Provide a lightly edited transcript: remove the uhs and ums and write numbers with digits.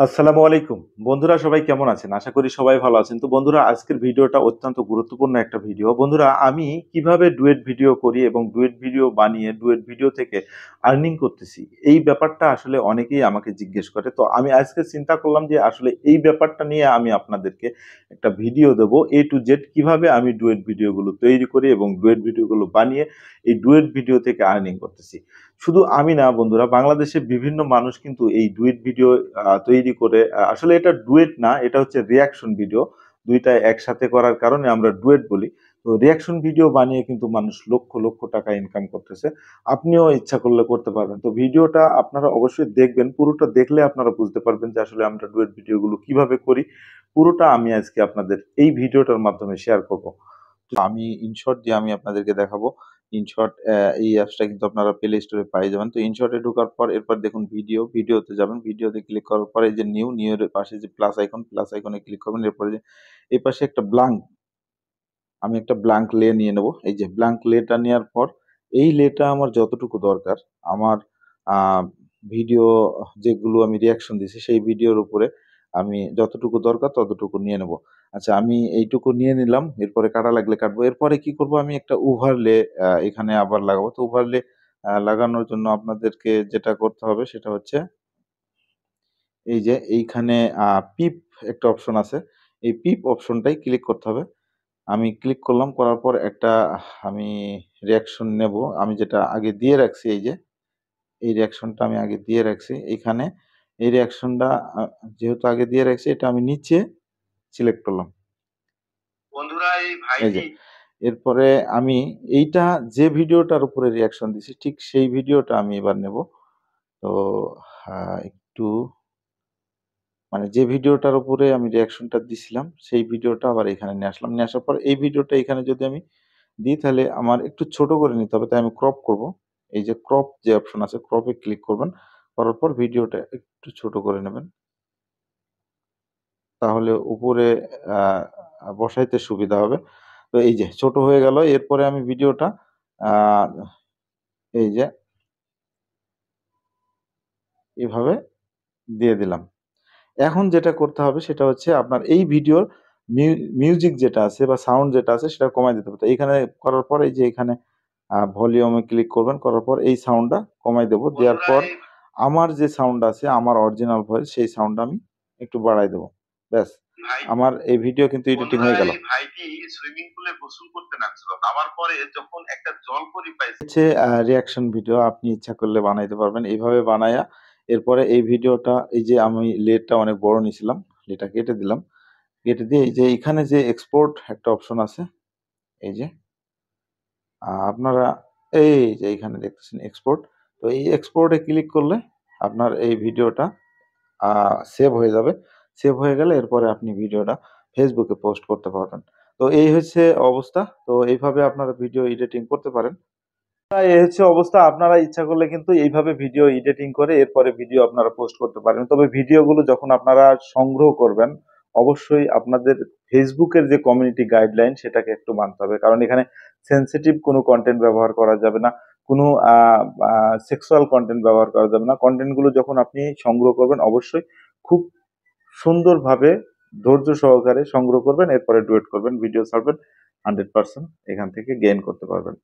আসসালামু আলাইকুম বন্ধুরা, সবাই কেমন আছেন? আশা করি সবাই ভালো আছেন। তো বন্ধুরা, আজকের ভিডিওটা অত্যন্ত গুরুত্বপূর্ণ একটা ভিডিও। বন্ধুরা, আমি কিভাবে ডুয়েট ভিডিও করি এবং ডুয়েট ভিডিও বানিয়ে ডুয়েট ভিডিও থেকে আর্নিং করতেছি, এই ব্যাপারটা আসলে অনেকেই আমাকে জিজ্ঞেস করে। তো আমি আজকে চিন্তা করলাম যে আসলে এই ব্যাপারটা নিয়ে আমি আপনাদেরকে একটা video Dev, A to Z কিভাবে আমি ডুয়েট ভিডিওগুলো তৈরি করি এবং ডুয়েট ভিডিওগুলো বানিয়ে এই ডুয়েট ভিডিও থেকে আর্নিং করতেছি। শুধু আমি না বন্ধুরা, বাংলাদেশে বিভিন্ন মানুষ কিন্তু এই ডুয়েট ভিডিও তৈরি করে, আসলে এটা ডুয়েট না, এটা হচ্ছে রিয়াকশন ভিডিও। দুইটা একসাথে করার কারণে আমরা ডুয়েট বলি। তো রিয়াকশন ভিডিও বানিয়ে কিন্তু মানুষ লক্ষ লক্ষ টাকা ইনকাম করতেছে। আপনিও ইচ্ছা করলে করতে পারবেন। তো ভিডিওটা আপনারা অবশ্যই দেখবেন, পুরোটা দেখলে আপনারা বুঝতে পারবেন যে আসলে আমরা ডুয়েট ভিডিওগুলো কিভাবে করি। পুরোটা আমি আজকে আপনাদের এই ভিডিওটার মাধ্যমে শেয়ার করব। তো আমি ইনশর্ট দিয়ে আমি আপনাদেরকে দেখাবো। ইনশর্ট এই অ্যাপসটা কিন্তু আপনারা প্লে স্টোরে পেয়ে যাবেন। তো ইনশর্টে ঢোকার পর এরপর দেখুন ভিডিওতে যাবেন। ভিডিওতে ক্লিক করার পরে এই যে নিউ এর পাশে যে প্লাস আইকনে ক্লিক করবেন। এরপরে যে এই পাশে একটা আমি একটা ব্ল্যাঙ্ক লে নিয়ে নেব। এই যে ব্ল্যাঙ্ক লেটা নেওয়ার পর এই লেটা আমার যতটুকু দরকার, আমার আ ভিডিও যেগুলো আমি রিঅ্যাকশন দিছি সেই ভিডিওর উপরে আমি যতটুকু দরকার ততটুকু নিয়ে নেব। আচ্ছা, আমি এইটুকু নিয়ে নিলাম। এরপরে কাটা লাগলে কাটবো। এরপরে কি করব, আমি একটা ওভারলে এখানে আবার লাগাবো। তো ওভারলে লাগানোর জন্য আপনাদেরকে যেটা করতে হবে সেটা হচ্ছে এই যে এইখানে পিপ একটা অপশন আছে। এই পিপ অপশনটাই ক্লিক করতে হবে। আমি ক্লিক করলাম, করার পর একটা আমি রিঅ্যাকশন নেব। আমি যেটা আগে দিয়ে রাখছি, এই যে এই রিঅ্যাকশনটা আমি আগে দিয়ে রাখছি। এইখানে এই রিঅ্যাকশনটা যেহেতু আগে দিয়ে রাখছি, এটা আমি নিচে সিলেক্ট করলাম। বন্ধুরা এই এই যে ভাইটি এরপরে আমি এইটা যে ভিডিওটার উপরে রিঅ্যাকশন দিছি ঠিক সেই ভিডিওটা আমি এবার নেব। তো একটু মানে যে ভিডিওটার উপরে আমি রিঅ্যাকশনটা দিছিলাম সেই ভিডিওটা আবার এখানে নিয়ে আসলাম। নিয়ে আসার পর এই ভিডিওটা এখানে যদি আমি দিই তাহলে আমার একটু ছোট করে নিতে হবে। তাই আমি ক্রপ করব। এই যে ক্রপ যে অপশন আছে, ক্রপে ক্লিক করবেন। করার পর ভিডিওটা একটু ছোট করে নেবেন। তাহলে উপরে আ বসাইতে সুবিধা হবে। তো এই যে ছোট হয়ে গেল। এরপরে আমি ভিডিওটা আ এই যে এভাবে দিয়ে দিলাম। এখন যেটা করতে হবে সেটা হচ্ছে আপনার এই ভিডিওর মিউজিক যেটা আছে বা সাউন্ড যেটা আছে সেটা কমায় দিতে হবে। তো এইখানে করার পর এই যে এখানে ভলিউমে ক্লিক করবেন। করার পর এই সাউন্ডটা কমায় দেব। দেওয়ার বন্ধুরা পর এই আমার যে সাউন্ড আছে, আমার অরিজিনাল ভয়েস, সেই সাউন্ডটা আমি একটু বাড়ায় দেব। ব্যাস, ভাই আমার এই ভিডিও কিন্তু এডিটিং বন্ধুরা হয়ে গেল। এই ভাইটি সুইমিং পুলে গোসল করতে নামছিল। নামার পরে যখন একটা জলপরি পাইছে। হচ্ছে রিঅ্যাকশন ভিডিও আপনি ইচ্ছা করলে বানাইতে পারবেন। এইভাবে বানায়া এরপরে এই ভিডিওটা, এই যে আমি লেটটা অনেক বড় নিছিলাম, লেটটা কেটে দিলাম। কেটে দিয়ে এই যে এখানে যে এক্সপোর্ট একটা অপশন আছে, এই যে আপনারা এই যে এখানে দেখতেছেন এক্সপোর্ট। তো এই এক্সপোর্ট এ ক্লিক করলে আপনার এই ভিডিওটা সেভ হয়ে যাবে। সেভ হয়ে গেলে এরপরে আপনি ভিডিওটা ফেসবুকে পোস্ট করতে পারবেন। তো এই হচ্ছে অবস্থা। তো এইভাবে আপনারা ভিডিও এডিটিং করতে পারেন। এই হচ্ছে অবস্থা। আপনারা ইচ্ছা করলে কিন্তু এইভাবে ভিডিও এডিটিং করে এরপরে ভিডিও আপনারা পোস্ট করতে পারেন। তবে ভিডিওগুলো যখন আপনারা সংগ্রহ করবেন, অবশ্যই আপনাদের ফেসবুকের যে কমিউনিটি গাইডলাইন সেটাকে একটু মানতে হবে। কারণ এখানে সেনসিটিভ কোনো কনটেন্ট ব্যবহার করা যাবে না। কোনো সেক্সুয়াল কনটেন্ট ব্যবহার করা যাবে না। কনটেন্টগুলো যখন আপনি সংগ্রহ করবেন অবশ্যই খুব সুন্দরভাবে ধৈর্য সহকারে সংগ্রহ করবেন। এরপরে ডুয়েট করবেন, ভিডিও ছাড়বেন। 100% এখান থেকে গেইন করতে পারবেন।